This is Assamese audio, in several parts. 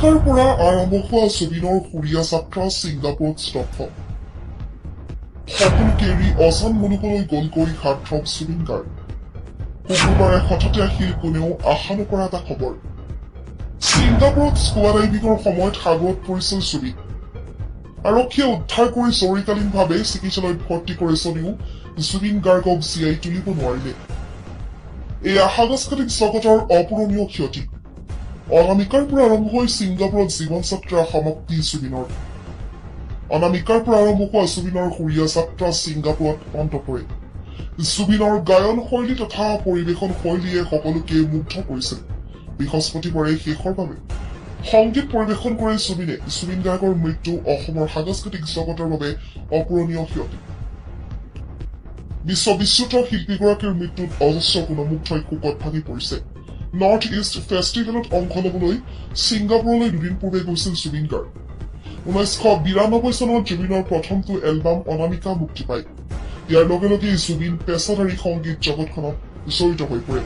অনামিকাৰ পৰা আৰম্ভ হোৱা জুবিনৰ সুৰীয়া যাত্ৰা ছিংগাপুৰত স্তব্ধ। সকলোকে এৰি অজান মুলুকলৈ গ'ল কৰি হাৰ্টথ্ৰব জুবিন গাৰ্গ। শুকুৰবাৰে হঠাতে আহিল কোনেও আশা নকৰা এটা খবৰ। ছিংগাপুৰত স্কুবা ডাইভিঙৰ সময়ত সাগৰত পৰিছিল জুবিন। আৰক্ষীয়ে উদ্ধাৰ কৰি জৰুৰীকালীনভাৱে চিকিৎসালয়ত ভৰ্তি কৰে যদিও জুবিন গাৰ্গক জীয়াই তুলিব নোৱাৰিলে। এয়া সাংস্কৃতিক জগতৰ অপূৰণীয় ক্ষতি। অনামিকাৰ পৰা আৰম্ভ হৈ ছিংগাপুৰত জীৱন যাত্ৰা সমাপ্তি জুবিনৰ। অনামিকাৰ পৰা আৰম্ভ হোৱা জুবিনৰ সুৰীয়া যাত্ৰা ছিংগাপুৰত অন্ত পৰে। জুবিনৰ গায়ন শৈলী তথা পৰিৱেশন শৈলীয়ে সকলোকে মুগ্ধ কৰিছিল। বৃহস্পতিবাৰে শেষৰ বাবে সংগীত পৰিৱেশন কৰে জুবিনে। জুবিন গাৰ্গৰ মৃত্যু অসমৰ সাংস্কৃতিক জগতৰ বাবে অপূৰণীয় ক্ষতি। বিশ্ববিশ্ৰুত শিল্পীগৰাকীৰ মৃত্যুত অজস্ৰ গুণমুগ্ধই শোকত ভাগি পৰিছে। নৰ্থ ইষ্ট ফেষ্টিভেলত অংশ লবলৈ ছিংগাপুৰলৈ দুদিন পূৰ্বে গৈছিল জুবিন গাৰ্গ। 1992 চনত জুবিনৰ প্ৰথমটো এলবাম অনামিকা মুক্তি পায়। ইয়াৰ লগে লগে জুবিন পেছাদাৰী সংগীত জগতখনত জড়িত হৈ পৰে।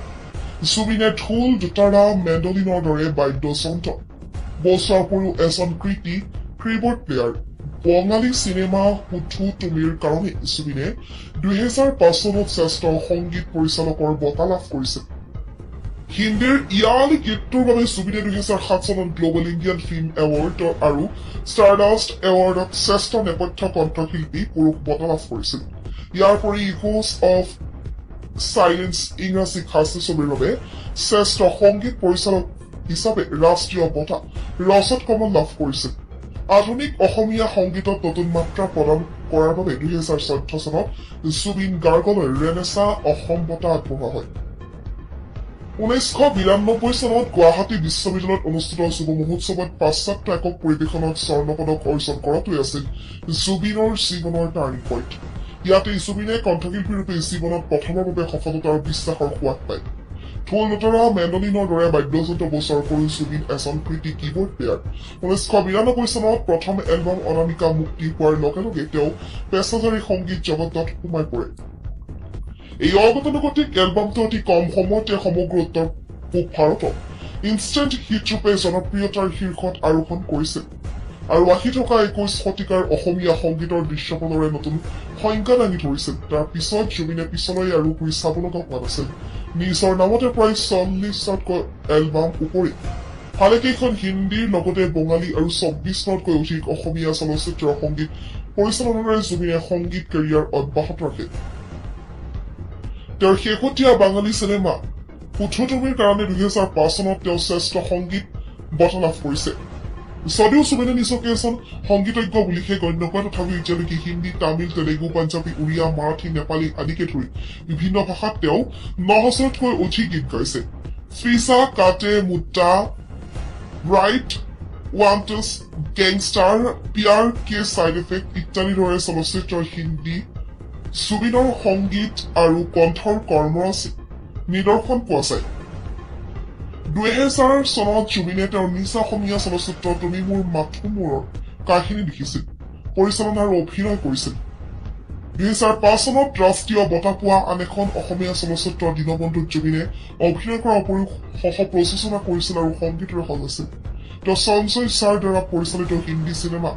জুবিনে ঢোল, দোতাৰা, মেণ্ডলিনৰ দৰে বাদ্যযন্ত্ৰ বজোৱাৰ উপৰিও এজন কৃতি কীবৰ্ড প্লেয়াৰ। বঙালী চিনেমা সুধু তুমিৰ কাৰণে জুবিনে 2005 চনত শ্ৰেষ্ঠ সংগীত পৰিচালকৰ বঁটা লাভ কৰিছিল। হিন্দীৰ ইয়ালি গীতটোৰ বাবে জুবিনে 2007 চনত গ্ল'বেল ইণ্ডিয়ান ফিল্ম এৱাৰ্ড আৰু ষ্টাৰডাষ্ট এৱাৰ্ডত শ্ৰেষ্ঠ নেপথ্য কণ্ঠশিল্পী পুৰুষ বঁটা লাভ কৰিছিল। ইয়াৰ উপৰি ইকোছ অফ চাইলেন্স ইংৰাজী খাচী ছবিৰ বাবে শ্ৰেষ্ঠ সংগীত পৰিচালক হিচাপে ৰাষ্ট্ৰীয় বঁটা ৰজত কমল লাভ কৰিছিল। আধুনিক অসমীয়া সংগীতত নতুন মাত্ৰা প্ৰদান কৰাৰ বাবে 2014 চনত জুবিন গাৰ্গলৈ ৰেনেছা অসম বঁটা আগবঢ়োৱা হয়। 1992 চনত গুৱাহাটী বিশ্ববিদ্যালয়ত অনুষ্ঠিত যুৱ মহোৎসৱত পাশ্চাত্য একক পৰিৱেশনত স্বৰ্ণ পদক অৰ্জন কৰাটোৱে আছিল জুবিনৰ জীৱনৰ টাৰ্ণিং পইণ্ট। ইয়াতে জুবিনে কণ্ঠশিল্পী ৰূপে জীৱনত প্ৰথমৰ বাবে সফলতা আৰু বিশ্বাসৰ সোৱাদ পায়। ঢোল, দোতাৰা, মেণ্ডলিনৰ দৰে বাদ্যযন্ত্ৰ বজোৱাৰ উপৰিও জুবিন এজন কৃতি কীবৰ্ড প্লেয়াৰ। 1992 চনত প্ৰথম এলবাম অনামিকা মুক্তি পোৱাৰ লগে লগে তেওঁ পেছাদাৰী সংগীত জগতত সোমাই পৰে। এই অগতানুগতিক এলবামটো অতি কম সময়তে সমগ্ৰ উত্তৰ পূব ভাৰতত ইনষ্টেণ্ট হিট ৰূপে জনপ্ৰিয়তাৰ শীৰ্ষত আৰোহণ কৰিছিল আৰু আহি থকা 21 শতিকাৰ অসমীয়া সংগীতৰ দৃশ্যপটৰে নতুন সংজ্ঞা দাঙি ধৰিছিল। তাৰ পিছত জুবিনে পিছলৈ আৰু ঘূৰি চাব লগা হোৱা নাছিল। নিজৰ নামতে প্ৰায় 40তকৈ এলবাম উপৰি ভালেকেইখন হিন্দীৰ লগতে বঙালী আৰু 24খনতকৈ অধিক অসমীয়া চলচ্চিত্ৰৰ সংগীত পৰিচালনাৰে জুবিনে সংগীত কেৰিয়াৰ অব্যাহত ৰাখে। তেওঁৰ শেহতীয়া বাঙালী চিনেমা সুধু তুমিৰ কাৰণে 2005 চনত তেওঁ শ্ৰেষ্ঠ সংগীত বঁটা লাভ কৰিছে। যদিও জুবিনে নিজকে এজন সংগীতজ্ঞ বুলিহে গণ্য কৰে, তথাপিও এতিয়ালৈকে হিন্দী, তামিল, তেলেগু, পাঞ্জাবী, উৰিয়া, মাৰাঠী, নেপালী আদিকে ধৰি বিভিন্ন ভাষাত তেওঁ 9,000তকৈ অধিক গীত গাইছে। ফ্ৰিজা, কাটে, মুদ্দা, ৰাইট, ৱান্টাছ, গেংষ্টাৰ, পিয়াৰ কে চাইড এফেক্ট ইত্যাদিৰ দৰে চলচ্চিত্ৰৰ হিন্দী জুবিনৰ সংগীত আৰু কণ্ঠৰ কৰ্মৰাজি নিদৰ্শন পোৱা যায়। 2000 চনত জুবিনে তেওঁৰ নিজা অসমীয়া চলচ্চিত্ৰ তুমি মোৰ মাথো মূৰৰ কাহিনী লিখিছিল, পৰিচালনা আৰু অভিনয় কৰিছিল। 2005 চনত ৰাষ্ট্ৰীয় বঁটা পোৱা আন এখন অসমীয়া চলচ্চিত্ৰ দীনবন্ধুত জুবিনে অভিনয় কৰাৰ উপৰিও সহ প্ৰযোজনা কৰিছিল আৰু সংগীতেৰে সজাইছিল। তেওঁ সঞ্জয় ছাৰ দ্বাৰা পৰিচালিত হিন্দী চিনেমা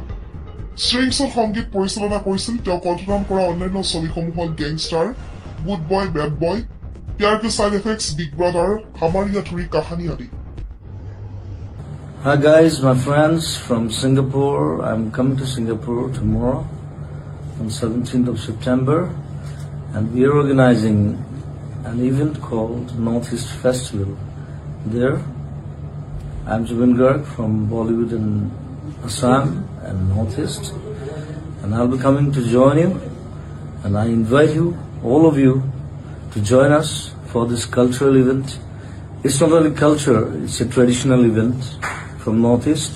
ষ্ট্ৰিংছত সংগীত পৰিচালনা কৰিছিল। তেওঁ কণ্ঠদান কৰা অন্যান্য ছবিসমূহ হ'ল gangster, good boy, bad boy, প্যাৰ কে সাইড এফেক্টস, বিগ ব্ৰাদাৰ, হামাৰী অধুৰী কাহানী আদি। Hi guys, my friends from Singapore. I'm coming to Singapore tomorrow on 17th of September, and we are organizing an event called Northeast Festival. There, I'm Zubin Garg from Bollywood and Assam and Northeast, and I'll be coming to join you, and I invite you, all of you, to join us for this cultural event. It's not only culture, it's a traditional event from Northeast.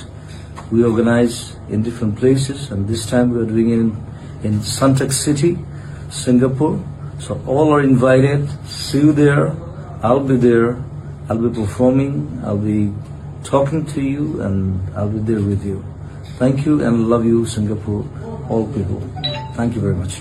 We organize in different places, and this time we are doing it in Suntec City, Singapore. So all are invited. See you there. I'll be there. I'll be performing. I'll be talking to you, and I'll be there with you. Thank you and love you, Singapore, all people. Thank you very much.